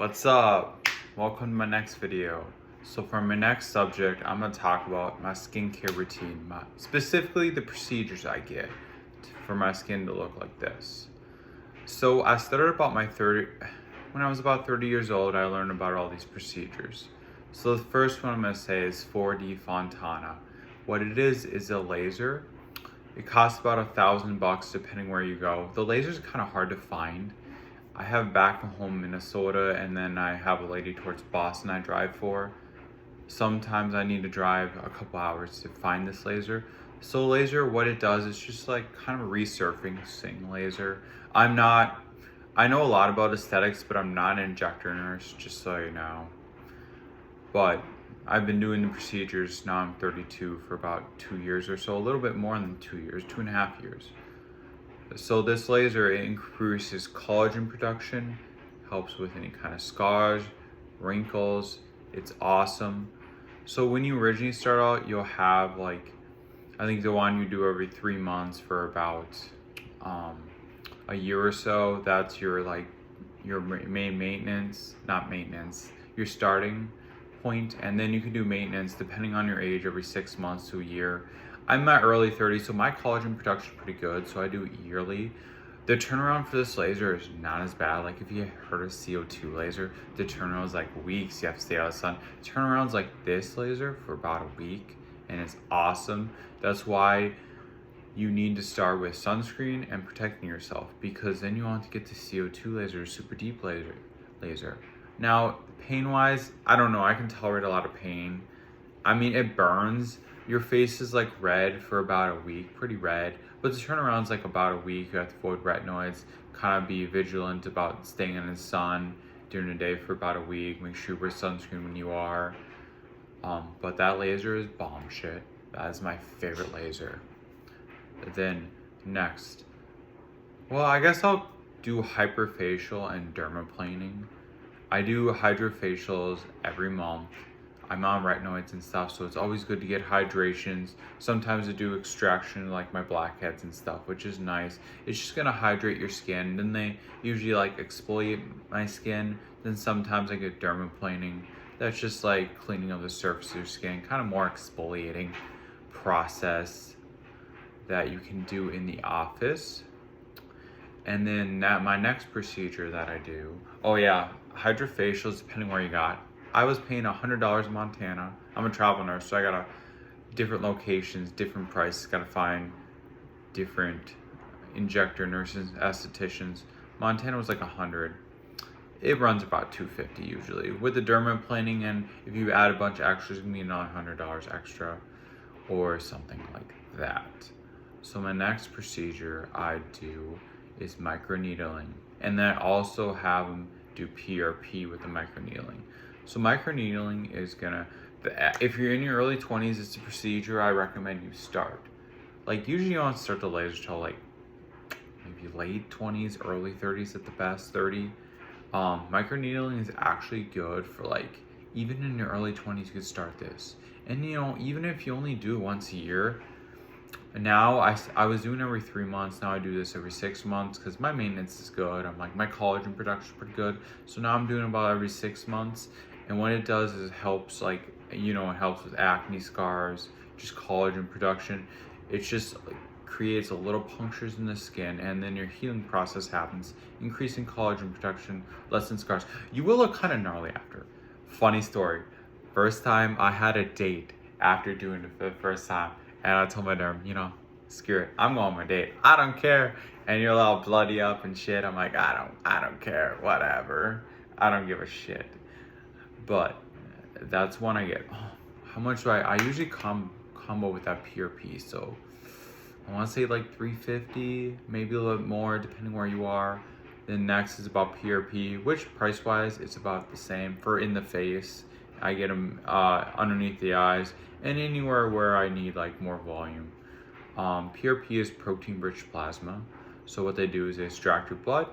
What's up? Welcome to my next video. So for my next subject, I'm going to talk about my skincare routine, specifically the procedures I get for my skin to look like this. So I started when I was about 30 years old, I learned about all these procedures. So the first one I'm going to say is 4D Fontana. What it is a laser. It costs about $1,000 depending where you go. The laser's kind of hard to find. I have back home Minnesota, and then I have a lady towards Boston I drive for. Sometimes I need to drive a couple hours to find this laser. So laser, what it does is just like kind of a resurfacing laser. I know a lot about aesthetics, but I'm not an injector nurse, just so you know. But I've been doing the procedures, now I'm 32, for about 2 years or so, a little bit more than 2 years, 2.5 years. So this laser, it increases collagen production, helps with any kind of scars, wrinkles. It's awesome. So when you originally start out, you'll have I think the one you do every 3 months for about a year or so. That's your main maintenance, not maintenance, your starting point. And then you can do maintenance depending on your age every 6 months to a year. I'm in my early 30s, so my collagen production is pretty good, so I do it yearly. The turnaround for this laser is not as bad. Like if you heard of CO2 laser, the turnaround is like weeks. You have to stay out of the sun. Turnaround's like this laser for about a week, and it's awesome. That's why you need to start with sunscreen and protecting yourself, because then you want to get the CO2 laser, super deep laser. Now, pain-wise, I don't know. I can tolerate a lot of pain. I mean, it burns. Your face is like red for about a week, pretty red, but the turnaround's like about a week. You have to avoid retinoids, kind of be vigilant about staying in the sun during the day for about a week. Make sure you wear sunscreen when you are. But that laser is bomb shit. That is my favorite laser. Then next, well, I guess I'll do hyperfacial and dermaplaning. I do hydrofacials every month. I'm on retinoids and stuff, so it's always good to get hydrations. Sometimes I do extraction like my blackheads and stuff, which is nice. It's just gonna hydrate your skin. Then they usually exfoliate my skin. Then sometimes I get dermaplaning. That's just like cleaning up the surface of your skin, kind of more exfoliating process that you can do in the office. And then my next procedure that I do, oh yeah, hydrofacials, depending where you got. I was paying $100 in Montana. I'm a travel nurse, so I got different locations, different prices. Got to find different injector nurses, estheticians. Montana was like 100. It runs about 250 usually. With the dermaplaning, and if you add a bunch of extras, it's gonna be another $100 extra, or something like that. So my next procedure I do is microneedling, and then I also have them do PRP with the microneedling. So microneedling is if you're in your early 20s, it's a procedure I recommend you start. Like usually you don't start the laser till like maybe late 20s, early 30s at the best, 30. Microneedling is actually good for even in your early 20s, you could start this. And even if you only do it once a year, now I was doing every 3 months. Now I do this every 6 months because my maintenance is good. My collagen production is pretty good. So now I'm doing about every 6 months. And what it does is it helps it helps with acne scars, just collagen production. It just creates a little punctures in the skin, and then your healing process happens, increasing collagen production, lessen scars. You will look kind of gnarly after. Funny story. First time I had a date after doing it for the first time. And I told my derm, screw it, I'm going on my date. I don't care. And you're all bloody up and shit. I'm like, I don't care, whatever. I don't give a shit. But that's when I get, how much do I usually combo with that PRP. So I want to say like $350, maybe a little bit more depending where you are. Then next is about PRP, which price wise it's about the same for in the face. I get them underneath the eyes and anywhere where I need more volume. PRP is protein-rich plasma. So what they do is they extract your blood,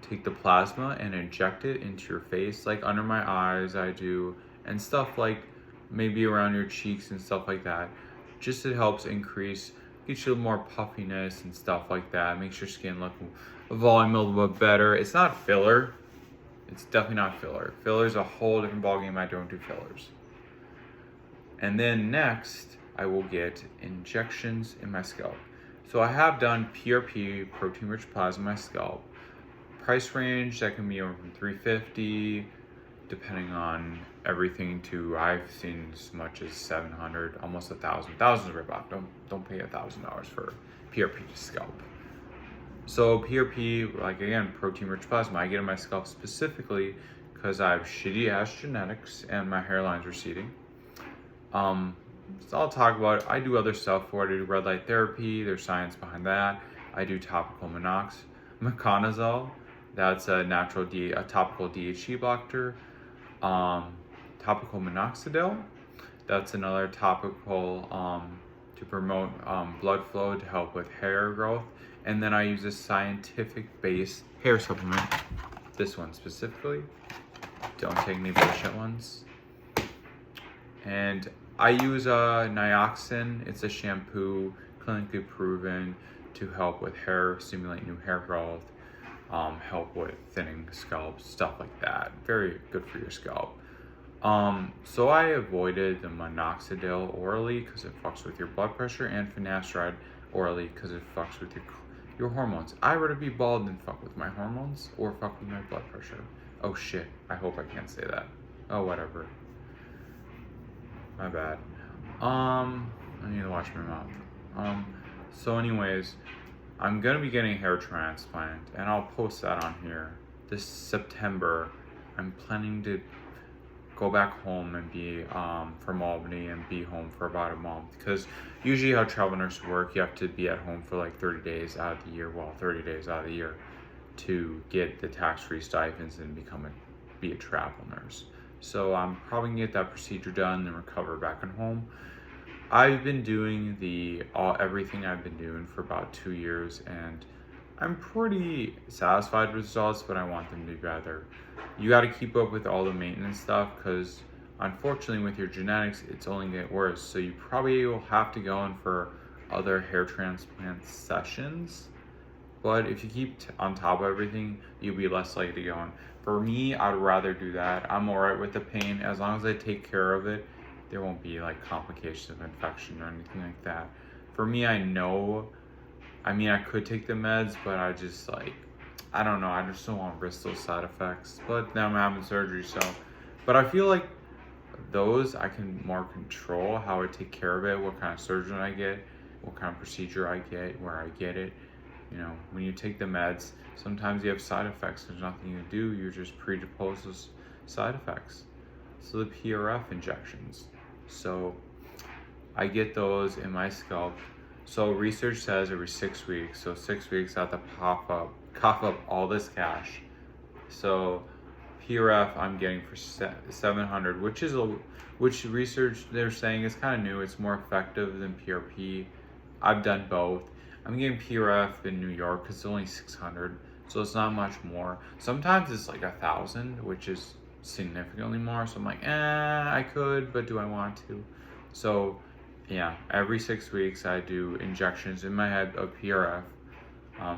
take the plasma and inject it into your face, like under my eyes I do, and stuff like maybe around your cheeks and stuff like that. Just it helps get you more puffiness and stuff like that. Makes your skin look volume a little bit better. It's not filler. It's definitely not filler. Filler's a whole different ballgame. I don't do fillers. And then next, I will get injections in my scalp. So I have done PRP, protein-rich plasma, in my scalp. Price range, that can be over from $350, depending on everything, to I've seen as much as $700, almost $1,000. Thousands rip off. Don't pay $1,000 for PRP scalp. So PRP, like again, protein-rich plasma, I get in my scalp specifically because I have shitty ass genetics and my hairline's receding. So I'll talk about it. I do other stuff for it. I do red light therapy. There's science behind that. I do topical meconazole. That's a natural a topical DHE blocker. Topical minoxidil. That's another topical to promote blood flow to help with hair growth. And then I use a scientific-based hair supplement. This one specifically. Don't take any bullshit ones. And I use Nioxin. It's a shampoo, clinically proven to help with hair, stimulate new hair growth, help with thinning scalp, stuff like that. Very good for your scalp. So I avoided the minoxidil orally because it fucks with your blood pressure, and finasteride orally because it fucks with your hormones. I'd rather be bald than fuck with my hormones or fuck with my blood pressure. Oh shit, I hope I can't say that. Oh, whatever. My bad. I need to wash my mouth. So anyways, I'm gonna be getting a hair transplant, and I'll post that on here. This September, I'm planning to go back home and be from Albany and be home for about a month, because usually how travel nurses work, you have to be at home for like 30 days out of the year, 30 days out of the year, to get the tax-free stipends and be a travel nurse. So I'm probably gonna get that procedure done and recover back at home. I've been doing everything I've been doing for about 2 years, and I'm pretty satisfied with results, but I want them to be better. You got to keep up with all the maintenance stuff, because unfortunately with your genetics, it's only getting worse. So you probably will have to go in for other hair transplant sessions. But if you keep on top of everything, you'll be less likely to go in. For me, I'd rather do that. I'm alright with the pain. As long as I take care of it, there won't be like complications of infection or anything like that. For me, I could take the meds, but I just I don't know. I just don't want to risk those side effects. But now I'm having surgery, so. But I feel like those I can more control how I take care of it, what kind of surgeon I get, what kind of procedure I get, where I get it. You know, when you take the meds, sometimes you have side effects. There's nothing you do. You're just predisposed to side effects. So the PRF injections. So I get those in my scalp. So research says every 6 weeks. So 6 weeks I have to cough up all this cash. So PRF I'm getting for $700, which research they're saying is kind of new. It's more effective than PRP. I've done both. I'm getting PRF in New York because it's only $600, so it's not much more. Sometimes it's like $1,000, which is significantly more. So I'm like, I could, but do I want to? So yeah, every 6 weeks I do injections in my head of PRF.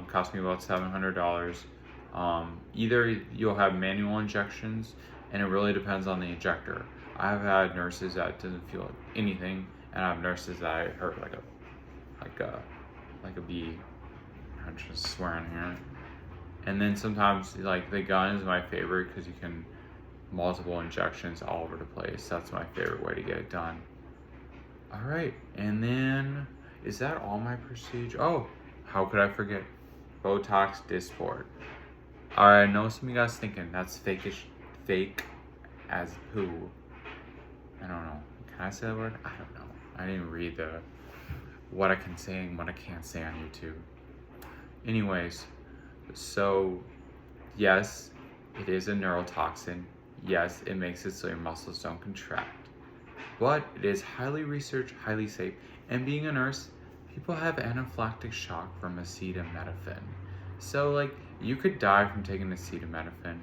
Cost me about $700. Either you'll have manual injections, and it really depends on the injector. I've had nurses that doesn't feel anything, and I have nurses that I hurt like a bee. I'm just swearing here. And then sometimes like the gun is my favorite because you can multiple injections all over the place. That's my favorite way to get it done. All right, and then is that all my procedure? Oh, how could I forget? Botox Dysport. All right, I know some of you guys thinking that's fake as poo. I don't know. Can I say that word? I don't know. I didn't read what I can say and what I can't say on YouTube. Anyways, so yes, it is a neurotoxin. Yes, it makes it so your muscles don't contract. But it is highly researched, highly safe. And being a nurse, people have anaphylactic shock from acetaminophen. So like you could die from taking acetaminophen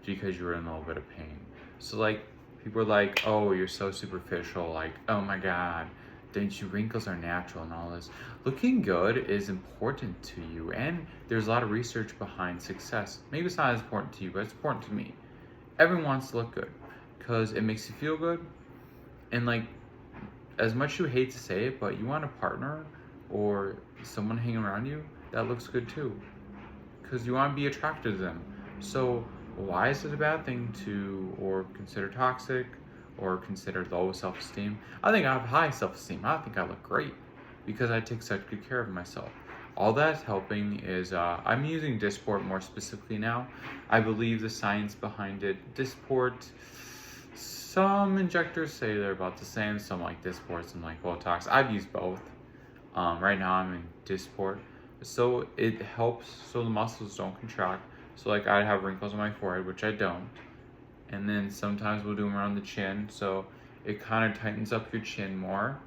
because you were in a little bit of pain. So like people are like, oh, you're so superficial. Like, oh my God, wrinkles are natural and all this. Looking good is important to you, and there's a lot of research behind success. Maybe it's not as important to you, but it's important to me. Everyone wants to look good because it makes you feel good, and like, as much you hate to say it, but you want a partner or someone hanging around you that looks good too, because you want to be attracted to them. So why is it a bad thing to, or consider toxic, or consider low self-esteem? I think I have high self-esteem. I think I look great because I take such good care of myself. All that's helping is I'm using Dysport more specifically now. I believe the science behind it. Dysport, some injectors say they're about the same. Some like Dysport, some like Botox. I've used both. Right now I'm in Dysport. So it helps so the muscles don't contract. So like I have wrinkles on my forehead, which I don't. And then sometimes we'll do them around the chin. So it kind of tightens up your chin more.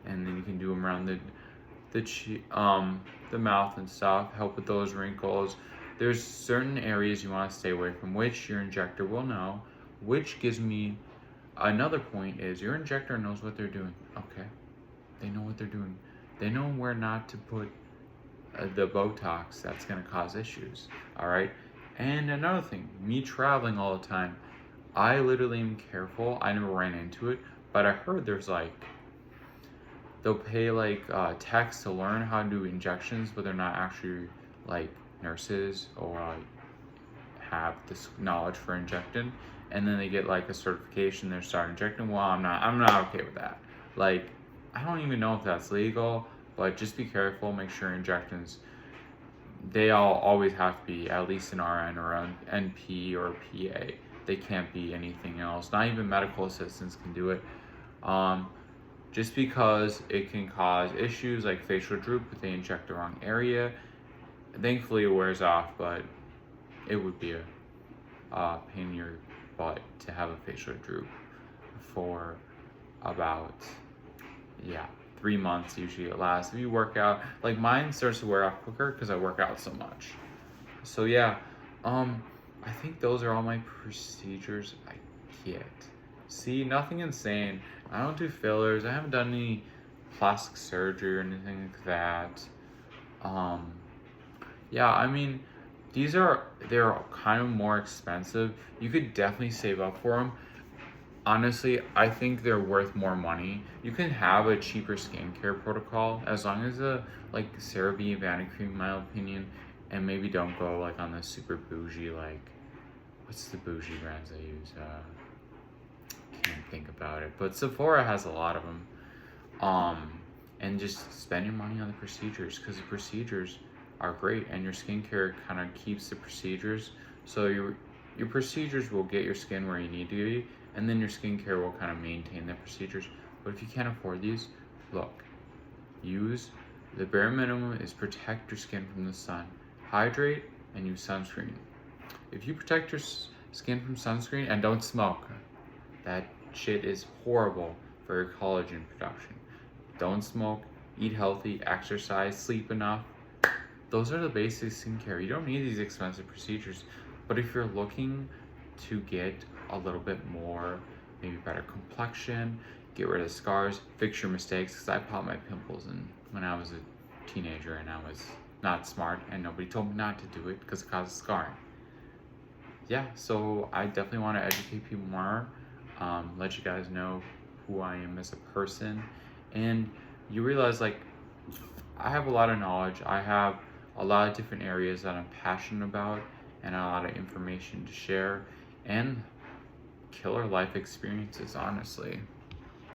And then you can do them around the mouth and stuff, help with those wrinkles. There's certain areas you want to stay away from, which your injector will know, which gives me another point is your injector knows what they're doing. Okay, they know what they're doing. They know where not to put the Botox that's going to cause issues. All right. And another thing, me traveling all the time, I literally am careful. I never ran into it, but I heard there's like, they'll pay like techs to learn how to do injections, but they're not actually like nurses or have this knowledge for injecting. And then they get like a certification, they start injecting. Well, I'm not okay with that. Like, I don't even know if that's legal, but just be careful, make sure injections, they all always have to be at least an RN or an NP or a PA. They can't be anything else. Not even medical assistants can do it. Just because it can cause issues like facial droop if they inject the wrong area. Thankfully it wears off, but it would be a pain in your butt to have a facial droop for about 3 months usually it lasts. If you work out, like mine starts to wear off quicker because I work out so much. So yeah, I think those are all my procedures I get. See, nothing insane. I don't do fillers. I haven't done any plastic surgery or anything like that. Yeah, I mean, they're kind of more expensive. You could definitely save up for them. Honestly, I think they're worth more money. You can have a cheaper skincare protocol as long as like CeraVe Vanity Cream, in my opinion, and maybe don't go like on the super bougie, like, what's the bougie brands I use? Can't think about it, but Sephora has a lot of them. And just spend your money on the procedures, because the procedures are great, and your skincare kind of keeps the procedures. So your procedures will get your skin where you need to be, and then your skincare will kind of maintain the procedures. But if you can't afford these, look, use the bare minimum is protect your skin from the sun, hydrate, and use sunscreen. If you protect your skin from sunscreen and don't smoke, that shit is horrible for your collagen production. Don't smoke, eat healthy, exercise, sleep enough. Those are the basic skincare. You don't need these expensive procedures. But if you're looking to get a little bit more, maybe better complexion, get rid of scars, fix your mistakes, because I popped my pimples when I was a teenager and I was not smart and nobody told me not to do it because it causes scarring. Yeah, so I definitely want to educate people more, let you guys know who I am as a person, and you realize like I have a lot of knowledge. I have a lot of different areas that I'm passionate about and a lot of information to share and killer life experiences, honestly.